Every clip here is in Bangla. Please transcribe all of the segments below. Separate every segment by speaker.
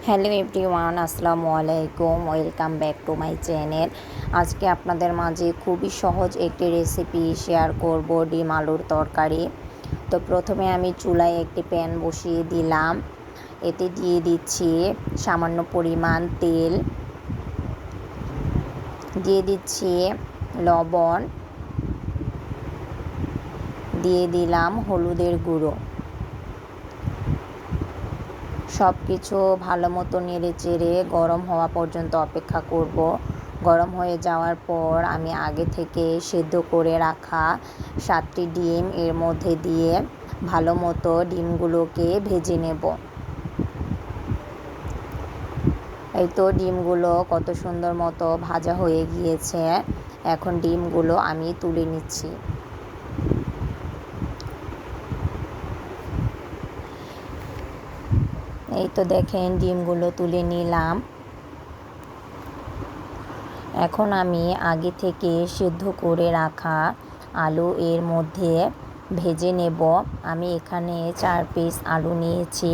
Speaker 1: হ্যালো এভরিওয়ান, আসসালামু আলাইকুম। Welcome back to my channel. আজকে আপনাদের মাঝে খুবই সহজ একটি রেসিপি শেয়ার করব, ডিম আলুর তরকারি। তো প্রথমে আমি চুলায় একটি প্যান বসিয়ে দিলাম। এতে দিয়ে দিচ্ছি সামান্য পরিমাণ তেল, দিয়ে দিচ্ছি লবণ, দিয়ে দিলাম হলুদের গুঁড়ো। সব কিছু ভালো মতো নেড়ে চেড়ে গরম হওয়া পর্যন্ত অপেক্ষা করব। গরম হয়ে যাওয়ার পর আমি আগে থেকে সেদ্ধ করে রাখা 7টি ডিম এর মধ্যে দিয়ে ভালো মতো ডিমগুলোকে ভেজে নেব। এই তো ডিমগুলো কত সুন্দর মতো ভাজা হয়ে গিয়েছে। এখন ডিমগুলো আমি তুলে নিচ্ছি। এই তো দেখেন ডিমগুলো তুলে নিলাম। এখন আমি আগে থেকে সিদ্ধ করে রাখা আলু এর মধ্যে ভেজে নেব। আমি এখানে 4 পিস আলু নিয়েছি,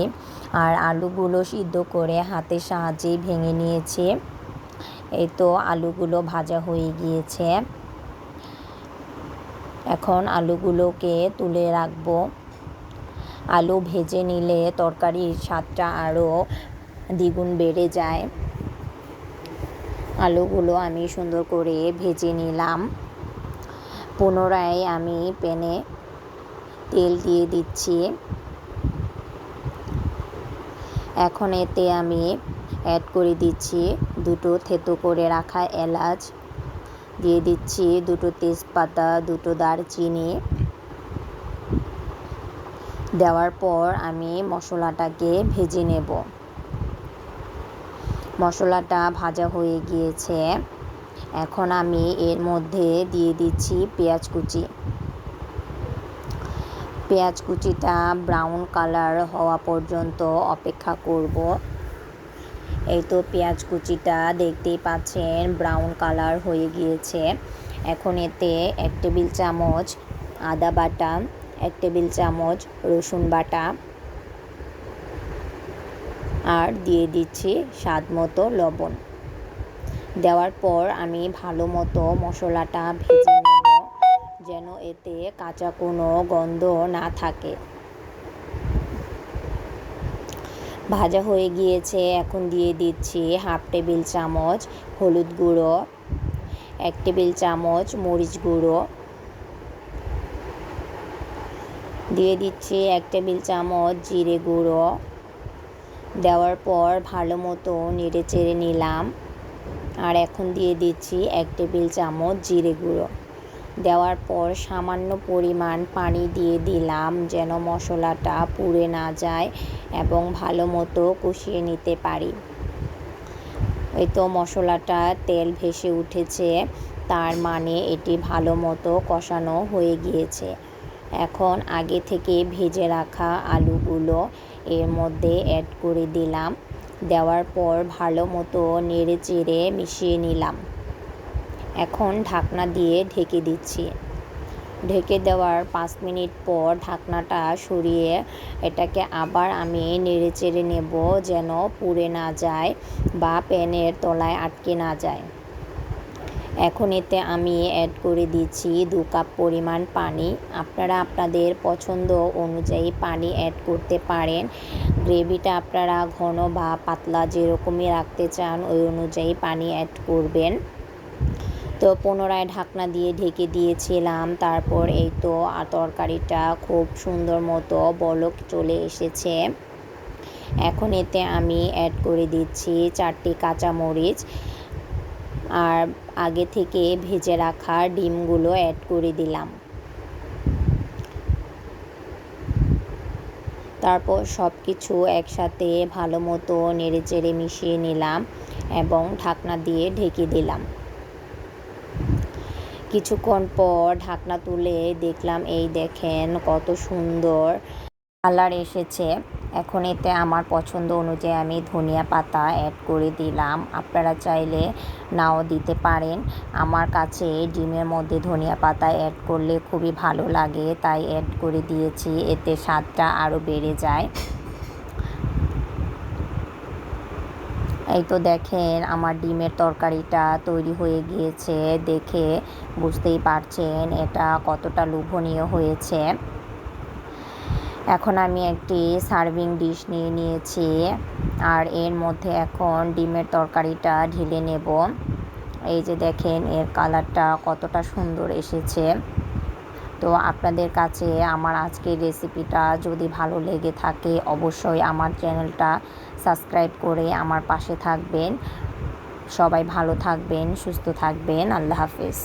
Speaker 1: আর আলুগুলো সিদ্ধ করে হাতের সাহায্যে ভেঙে নিয়েছি। এই তো আলুগুলো ভাজা হয়ে গিয়েছে। এখন আলুগুলোকে তুলে রাখবো। আলু ভেজে নিলে তরকারির স্বাদটা আরও দ্বিগুণ বেড়ে যায়। আলুগুলো আমি সুন্দর করে ভেজে নিলাম। পুনরায় আমি প্যানে তেল দিয়ে দিচ্ছি। এখন এতে আমি অ্যাড করে দিচ্ছি 2টো থেতো করে রাখা এলাচ, দিয়ে দিচ্ছি 2টো তেজপাতা, 2টো দারচিনি। দেওয়ার পর আমি মশলাটাকে ভেজে নেব। মশলাটা ভাজা হয়ে গিয়েছে। এখন আমি এর মধ্যে দিয়ে দিচ্ছি পেঁয়াজ কুচি। পেঁয়াজ কুচিটা ব্রাউন কালার হওয়া পর্যন্ত অপেক্ষা করব। এই তো পেঁয়াজ কুচিটা দেখতেই পাচ্ছেন ব্রাউন কালার হয়ে গিয়েছে। এখন এতে 1 টেবিল চামচ আদা বাটা, 1 টেবিল চামচ রসুন বাটা, আর দিয়ে দিচ্ছি স্বাদ মতো লবণ। দেওয়ার পর আমি ভালো মতো মশলাটা ভেজে নেব, যেন এতে কাঁচা কোনো গন্ধ না থাকে। ভাজা হয়ে গিয়েছে। এখন দিয়ে দিচ্ছি 1/2 টেবিল চামচ হলুদ গুঁড়ো, 1 টেবিল চামচ মরিচ গুঁড়ো, দিয়ে দিচ্ছি 1 টেবিল চামচ জিরে গুঁড়ো। দেওয়ার পর ভালো মতো নেড়ে চেড়ে নিলাম। আর এখন দিয়ে দিচ্ছি 1 টেবিল চামচ জিরে গুঁড়ো। দেওয়ার পর সামান্য পরিমাণ পানি দিয়ে দিলাম, যেন মশলাটা পুড়ে না যায় এবং ভালো মতো কষিয়ে নিতে পারি। এই তো মশলাটা তেল ভেসে উঠেছে, তার মানে এটি ভালো মতো কষানো হয়ে গিয়েছে। এখন আগে থেকে ভেজে রাখা আলুগুলো এর মধ্যে অ্যাড করে দিলাম। দেওয়ার পর ভালো মতো নেড়ে চেড়ে মিশিয়ে নিলাম। এখন ঢাকনা দিয়ে ঢেকে দিচ্ছি। ঢেকে দেওয়ার 5 মিনিট পর ঢাকনাটা সরিয়ে এটাকে আবার আমি নেড়ে চেড়ে নেব, যেন পুড়ে না যায় বা প্যানের তলায় আটকে না যায়। এখন এতে আমি অ্যাড করে দিচ্ছি 2 কাপ পরিমাণ পানি। আপনারা আপনাদের পছন্দ অনুযায়ী পানি অ্যাড করতে পারেন। গ্রেভিটা আপনারা ঘন বা পাতলা যেরকমই রাখতে চান ওই অনুযায়ী পানি অ্যাড করবেন। তো পুনরায় ঢাকনা দিয়ে ঢেকে দিয়েছিলাম। তারপর এই তো তরকারিটা খুব সুন্দর মতো বলক চলে এসেছে। এখন এতে আমি অ্যাড করে দিচ্ছি 4টি কাঁচামরিচ, আর আগে থেকে ভেজে রাখা ডিমগুলো অ্যাড করে দিলাম। তারপর সব কিছু একসাথে ভালো মতো নেড়ে চেড়ে মিশিয়ে নিলাম এবং ঢাকনা দিয়ে ঢেকে দিলাম। কিছুক্ষণ পর ঢাকনা তুলে দেখলাম, এই দেখেন কত সুন্দর কালার এসেছে। এখন এতে আমার পছন্দ অনুযায়ী আমি ধনিয়া পাতা অ্যাড করে দিলাম। আপনারা চাইলে নাও দিতে পারেন। আমার কাছে ডিমের মধ্যে ধনিয়া পাতা অ্যাড করলে খুবই ভালো লাগে, তাই অ্যাড করে দিয়েছি। এতে স্বাদটা আরও বেড়ে যায়। এই তো দেখেন আমার ডিমের তরকারিটা তৈরি হয়ে গিয়েছে। দেখে বুঝতেই পারছেন এটা কতটা লোভনীয় হয়েছে। এখন আমি একটি সার্ভিং ডিশ নিয়ে নিয়েছি, আর এর মধ্যে এখন ডিমের তরকারিটা ঢেলে নেব। এই যে দেখেন এর কালারটা কতটা সুন্দর এসেছে। তো আপনাদের কাছে আমার আজকের রেসিপিটা যদি ভালো লেগে থাকে অবশ্যই আমার চ্যানেলটা সাবস্ক্রাইব করে আমার পাশে থাকবেন। সবাই ভালো থাকবেন, সুস্থ থাকবেন। আল্লাহ হাফেজ।